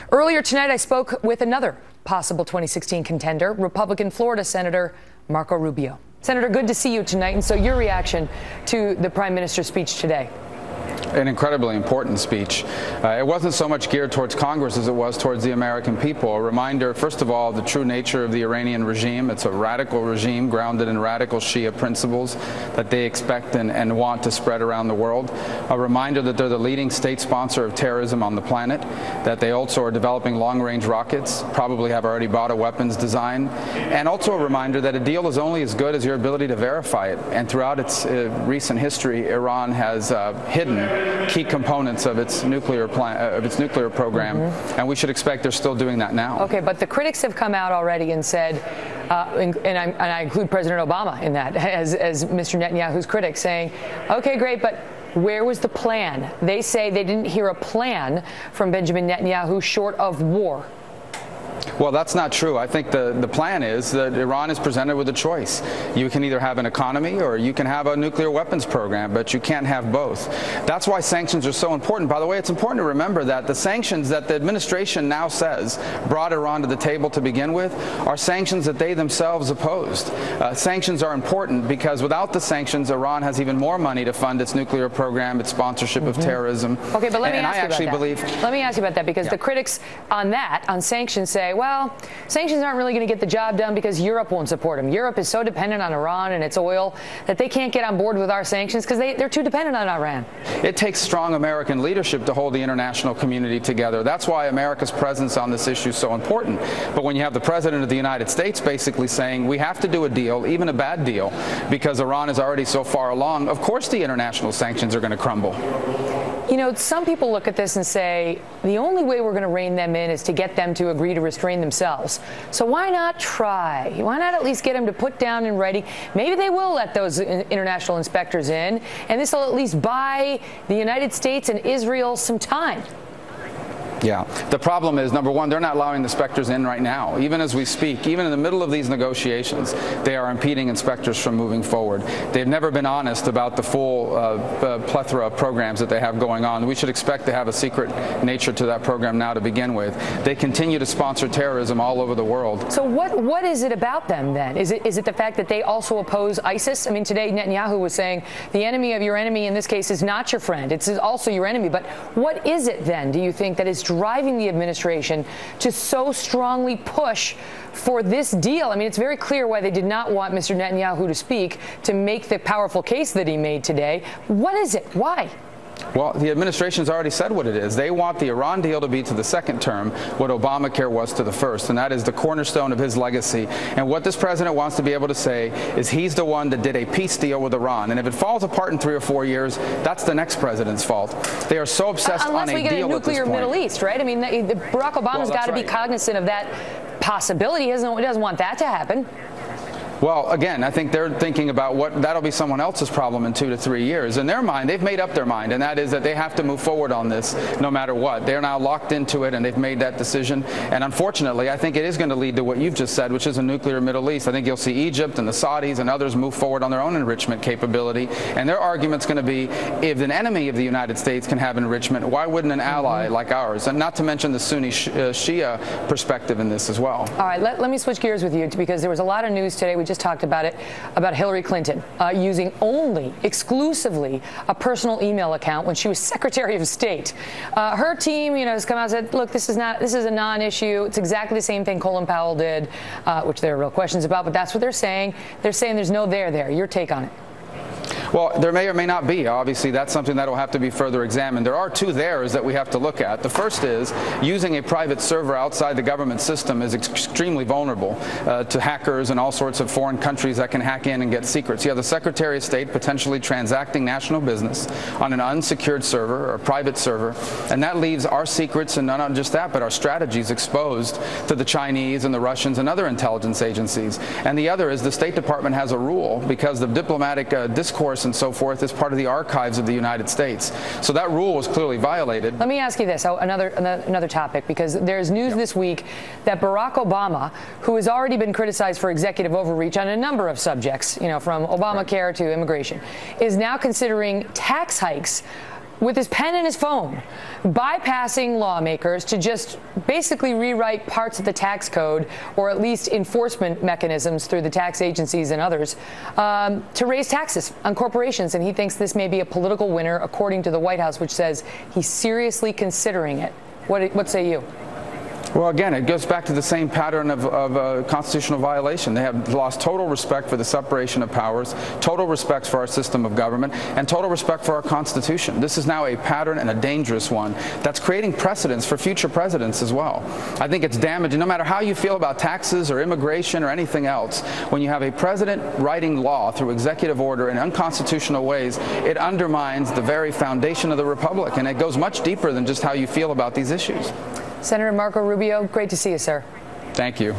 Earlier tonight, I spoke with another possible 2016 contender, Republican Florida Senator Marco Rubio. Senator, good to see you tonight. And so your reaction to the Prime Minister's speech today? An incredibly important speech. It wasn't so much geared towards Congress as it was towards the American people. A reminder, first of all, of the true nature of the Iranian regime. It's a radical regime grounded in radical Shia principles that they expect and want to spread around the world. A reminder that they're the leading state sponsor of terrorism on the planet, that they also are developing long-range rockets, probably have already bought a weapons design, and also a reminder that a deal is only as good as your ability to verify it. And throughout its recent history, Iran has hidden key components of its nuclear program, and we should expect they're still doing that now. Okay, but the critics have come out already and said, and I include President Obama in that as Mr. Netanyahu's critic, saying, okay, great, but where was the plan? They say they didn't hear a plan from Benjamin Netanyahu short of war. Well, that's not true. I think the plan is that Iran is presented with a choice. You can either have an economy or you can have a nuclear weapons program, but you can't have both. That's why sanctions are so important. By the way, it's important to remember that the sanctions that the administration now says brought Iran to the table to begin with are sanctions that they themselves opposed. Sanctions are important because without the sanctions, Iran has even more money to fund its nuclear program, its sponsorship of terrorism. Okay, but let me ask you about that because the critics on sanctions say, well, sanctions aren't really going to get the job done because Europe won't support them. Europe is so dependent on Iran and its oil that they can't get on board with our sanctions because they're too dependent on Iran. It takes strong American leadership to hold the international community together. That's why America's presence on this issue is so important. But when you have the President of the United States basically saying we have to do a deal, even a bad deal, because Iran is already so far along, of course the international sanctions are going to crumble. You know, some people look at this and say the only way we're going to rein them in is to get them to agree to restrain themselves. So why not try? Why not at least get them to put down in writing? Maybe they will let those international inspectors in, and this will at least buy the United States and Israel some time. Yeah. The problem is, number one, they're not allowing the inspectors in right now. Even as we speak, even in the middle of these negotiations, they are impeding inspectors from moving forward. They've never been honest about the full plethora of programs that they have going on. We should expect to have a secret nature to that program now to begin with. They continue to sponsor terrorism all over the world. So what is it about them then? Is it the fact that they also oppose ISIS? I mean, today Netanyahu was saying the enemy of your enemy in this case is not your friend. It's also your enemy. But what is it then, do you think, that is driving the administration to so strongly push for this deal? I mean, it's very clear why they did not want Mr. Netanyahu to speak to make the powerful case that he made today. What is it? Why? Well, the administration's already said what it is. They want the Iran deal to be to the second term what Obamacare was to the first, and that is the cornerstone of his legacy. And what this president wants to be able to say is he's the one that did a peace deal with Iran. And if it falls apart in 3 or 4 years, that's the next president's fault. They are so obsessed on a deal at this point. Unless we get a nuclear Middle East, right? I mean, Barack Obama's got to be cognizant of that possibility. He doesn't want that to happen. Well, again, I think they're thinking about that'll be someone else's problem in 2 to 3 years. In their mind, they've made up their mind, and that is that they have to move forward on this no matter what. They're now locked into it, and they've made that decision. And unfortunately, I think it is going to lead to what you've just said, which is a nuclear Middle East. I think you'll see Egypt and the Saudis and others move forward on their own enrichment capability. And their argument's going to be, if an enemy of the United States can have enrichment, why wouldn't an ally like ours? And not to mention the Sunni Shia perspective in this as well. All right, let me switch gears with you, because there was a lot of news today. We just talked about it, about Hillary Clinton using exclusively a personal email account when she was Secretary of State. Her team, has come out and said, look, this is a non-issue. It's exactly the same thing Colin Powell did, which there are real questions about, but that's what they're saying. They're saying there's no there. Your take on it? Well, there may or may not be. Obviously, that's something that will have to be further examined. There are 2 theres that we have to look at. The first is using a private server outside the government system is extremely vulnerable to hackers and all sorts of foreign countries that can hack in and get secrets. You have the Secretary of State potentially transacting national business on an unsecured server or a private server, and that leaves our secrets, and not just that, but our strategies exposed to the Chinese and the Russians and other intelligence agencies. And the other is the State Department has a rule, because the diplomatic discourse and so forth is part of the archives of the United States. So that rule was clearly violated. Let me ask you this, another topic, because there's news this week that Barack Obama, who has already been criticized for executive overreach on a number of subjects, from Obamacare to immigration, is now considering tax hikes with his pen and his phone, bypassing lawmakers to just basically rewrite parts of the tax code, or at least enforcement mechanisms through the tax agencies and others, to raise taxes on corporations. And he thinks this may be a political winner, according to the White House, which says he's seriously considering it. What say you? Well, again, it goes back to the same pattern of a constitutional violation. They have lost total respect for the separation of powers, total respect for our system of government, and total respect for our Constitution. This is now a pattern, and a dangerous one, that's creating precedents for future presidents as well. I think it's damaging, no matter how you feel about taxes or immigration or anything else. When you have a president writing law through executive order in unconstitutional ways, it undermines the very foundation of the republic, and it goes much deeper than just how you feel about these issues. Senator Marco Rubio, great to see you, sir. Thank you.